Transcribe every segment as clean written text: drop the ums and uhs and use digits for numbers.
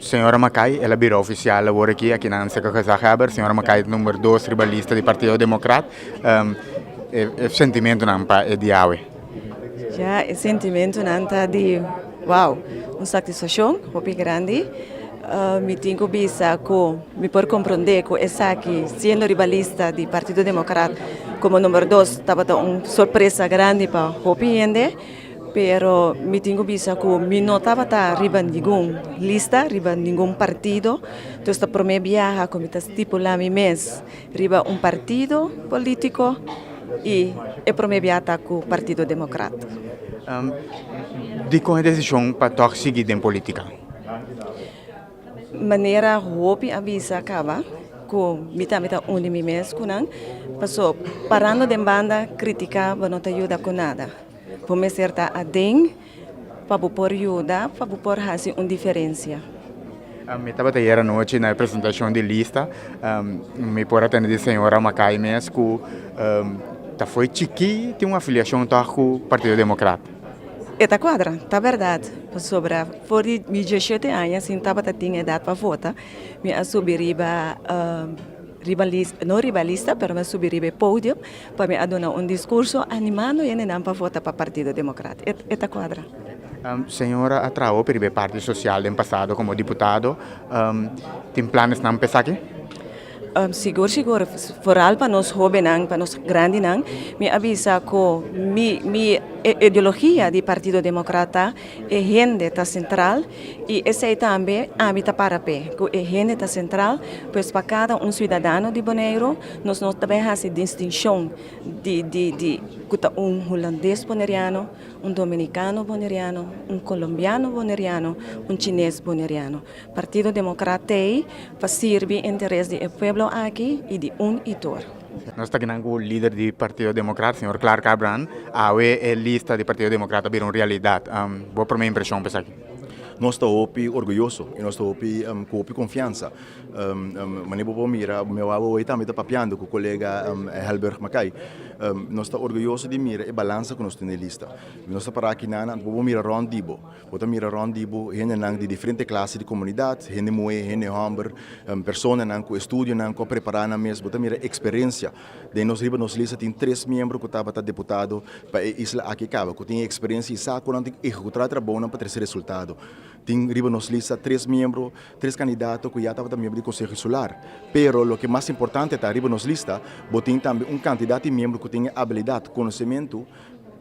Senhora Macai, ela virou oficial agora aqui na Anseca Casahaber. Senhora Macai, número 2, ribalista do Partido Democrata. O sentimento não é de awe. Já, o sentimento não está de, wow, uma satisfação muito grande. Me tenho visto que me por compreender que essa aqui, sendo ribalista do Partido Democrata, como número 2, estava uma surpresa grande para o gente. Pero me tenho visto que me não estava arriba nenhuma lista, arriba nenhum partido. Então, para mim, viajar como está estipulado mi mês, arriba partido político e para mim viajar com o Partido Democrata. De qual é a decisão para seguir em política? Maneira hope avisa acaba com mita unimi mês com não, passou parando de banda criticar, não te ajuda com nada. Por me certa adem, para por ajuda, para por fazer uma diferença. Me estava ayer noite na apresentação de lista, me por atender a senhora Macai mesmo, que foi chiqui, tem uma filiação com o Partido Democrata. Eta quadra, tá verdade. Sobre por 17 anos, assim, estava tinha idade para votar, me assumi ribalista, não ribalista, mas me subir riba pódio para me adonar discurso animando e não para votar para o Partido Democrata. Eta quadra. Senhora atraiu para o Partido Social no passado como deputado. Tem planos não pensar aqui? Seguro, vooral para nós jovens, para nós grandes, me avisa que minha ideologia do Partido Democrata é gente está central e essa também a mim está para pé, que é gente está central, pois para cada cidadão de Bonaire, nós não também fazemos distinção de holandês bonaireano, dominicano bonaireano, colombiano bonaireano, chinês bonaireano. Partido Democrata para servir o interesse do povo aqui e de e todo. Nós estamos com o líder do Partido Democrata, senhor Clark Cabran, a lista do Partido Democrata vir uma realidade. Boa primeira impressão para aqui. Nós estamos orgulhosos e nós estamos com confiança. Mas não mira, meu avô também está papiando com o colega Helberg Macai. Nós estamos orgulhosos de mirar a balança que nós temos na lista. Nós estamos para aqui, vamos mirar Ron Dibo. Vamos mirar Ron Dibo, gente de diferentes classes de comunidade, gente moe, gente hamber, pessoas que estudam, que preparam na mesa. Vamos mirar a experiência. De nós riba nos lista tem 3 membros que estavam deputado para a isla aqui cava, que tem experiência e sabe quando executar trabalho para ter esse resultado. Tem riba nos lista 3 membros, 3 candidatos que já estavam membro do Conselho Solar. Pero o que mais importante está riba nos lista, tem também candidato e membro que tem habilidade, conhecimento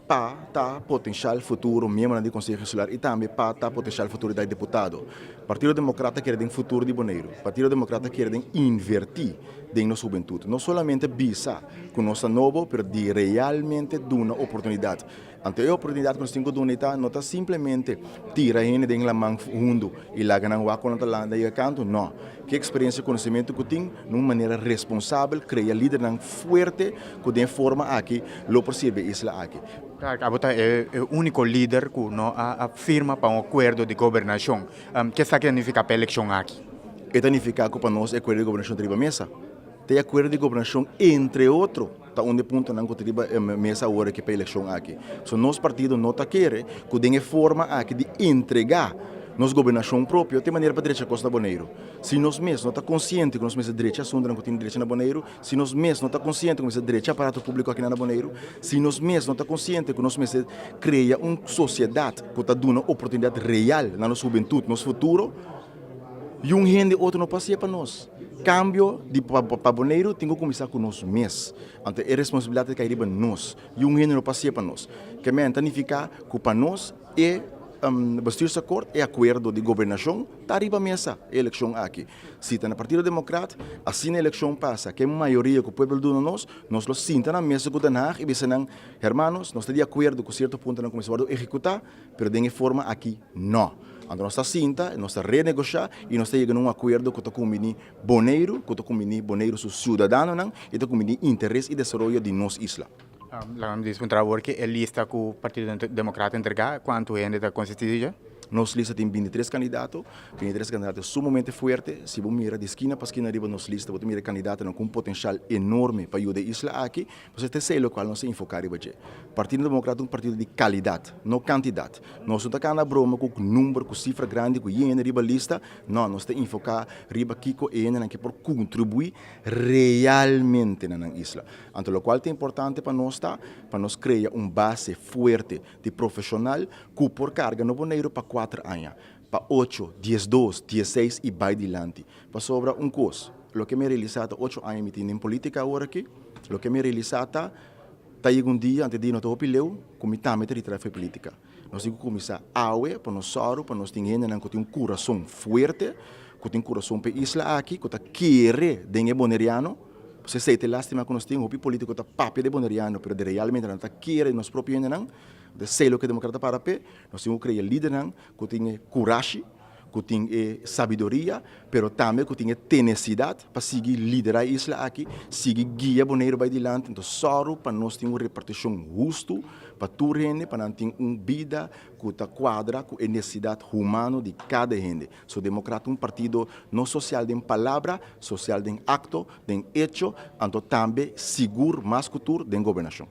para potencial futuro membro do Conselho Solar e também para potencial futuro da deputado. O Partido Democrata quer um futuro de Bonaire. O Partido Democrata quer invertir em nossa juventude. Não somente visa com nossa novo, mas de realmente dar uma oportunidade. Ante a oportunidade que nós temos de dar, não está simplesmente tirar a gente da mão fundo e lá ganhar o água na canto, não. Que experiência e conhecimento que tem, de uma maneira responsável, cria líder forte, que tem forma aqui, lo possível isla aqui. Claro, é o único líder que não afirma para um acordo de governação. O que significa para a eleição aqui? Isso significa que para nós é acordo de governação de mesa. Tem acordo de governação entre outros. Está onde ponto não que triba mesa hora que para a eleição aqui. So nosso partido não está querendo que tenha forma aqui de entregar nossa governação própria de maneira para a direita Costa Bonaire. Se nós mesmos não está consciente que nós mesmos direita assunto não tem direita na Bonaire, se nós mesmos não está consciente que nós direita aparato público aqui na Bonaire, se nós mesmos não está consciente que nós mesmos cria uma sociedade que está dando oportunidade real na nossa juventude, nosso futuro, e um rende outro não passa para nós. Cambio de para Bonaire tem que começar com nós mesmos. Então, é responsabilidade que arriba nós. E um rende não passa para nós. Que me significa que para nós é vestir-se acordo é acordo de governação, está arriba a mesa, a eleição aqui. Se está no Partido Democrata, assim a eleição passa, que a maioria que o povo do nós lo sinta na mesa com o Danag e dizem, hermanos, nós estamos de acordo com certo ponto não começar a executar, mas de forma aqui, não. Então, nós estamos sinta, nós estamos renegociar e nós estamos chegando a um acordo que está com o Bonaire, que está com o Bonaire, seu cidadão, e está com o interesse e desenvolvimento de nossa isla. Vamos dizer que a lista que o Partido Democrata entregar, quanto é da Constituição? Nossa lista tem 23 candidatos sumamente fortes. Se você mira de esquina para esquina, arriba nossa lista, você mira candidatos com um potencial enorme para ajudar a isla aqui, você tem sei o qual nós enfocar em você. Partido Democrático é um partido de qualidade, não quantidade. Nós não estamos na broma com número, com cifra grande, com iene riba lista. Não, nós temos que enfocar riba Kiko iene que por contribuir realmente na isla. Então, o qual é importante para nós criar uma base forte de profissional que por carga no boneiro para 4 anos, para 8, 12, 16 e vai adiante. Para sobra um curso. O que me realizado 8 anos em política agora aqui, o que me realizado tá um dia antes de não ter opileu, como também ter trabalho política. Nós temos que começar a para nós para nós ter um coração forte, que tem um coração para isla aqui, que tá querer de boneriano. Você sei te lástima que nós temos um político que tá papi de boneriano, mas realmente não tá querer nós próprios não. De sei o que democrata para pé, nós temos que criar líder que tem coragem, que tem sabedoria, mas também que tem tenacidade para seguir liderar a isla aqui, seguir guia boneiro para adiante. Então, só para nós ter uma repartição justa, para tudo gente, para não ter uma vida que está quadra com a necessidade humana de cada gente. So, democrata é um partido não social de palavra, social de acto, de hecho, então também seguro mais que tudo de governação.